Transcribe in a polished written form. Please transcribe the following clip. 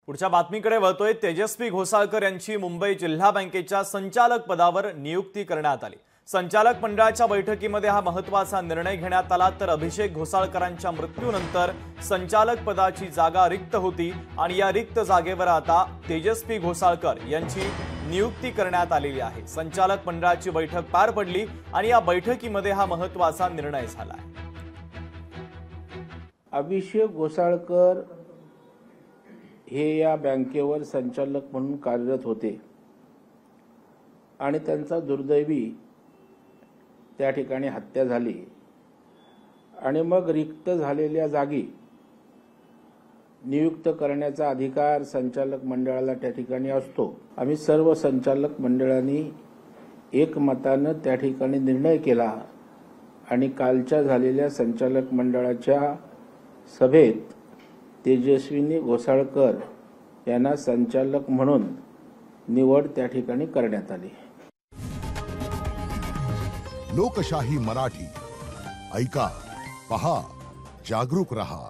पुढच्या बातमीकडे वळतोय। तेजस्वी घोसाळकर यांची मुंबई जिल्हा बँकेच्या संचालक पदावर नियुक्ती करण्यात आली। संचालक मंडळाच्या बैठकीमध्ये हा महत्त्वाचा निर्णय घेण्यात आला। तर अभिषेक घोसाळकरांच्या मृत्यूनंतर संचालक पदाची जागा रिक्त होती आणि या रिक्त जागेवर आता तेजस्वी घोसाळकर यांची नियुक्ती करण्यात आलेली आहे। संचालक मंडळाची बैठक पार पडली आणि या बैठकीमध्ये हा महत्त्वाचा निर्णय झाला। अभिषेक घोसाळकर हे या बँकेवर संचालक म्हणून कार्यरत होते आणि त्यांचा दुर्दैवी त्या ठिकाणी हत्या झाली आणि मग रिक्त झालेल्या जागी नियुक्त करण्याचा अधिकार संचालक मंडळाला त्या ठिकाणी असतो। आम्ही सर्व संचालक मंडळाने एकमताने त्या ठिकाणी निर्णय केला आणि कालच्या झालेल्या संचालक मंडळाच्या सभेत तेजस्विनी घोसाळकर यांना संचालक म्हणून निवड त्या ठिकाणी करण्यात आली। लोकशाही मराठी ऐका, पहा, जागरूक रहा।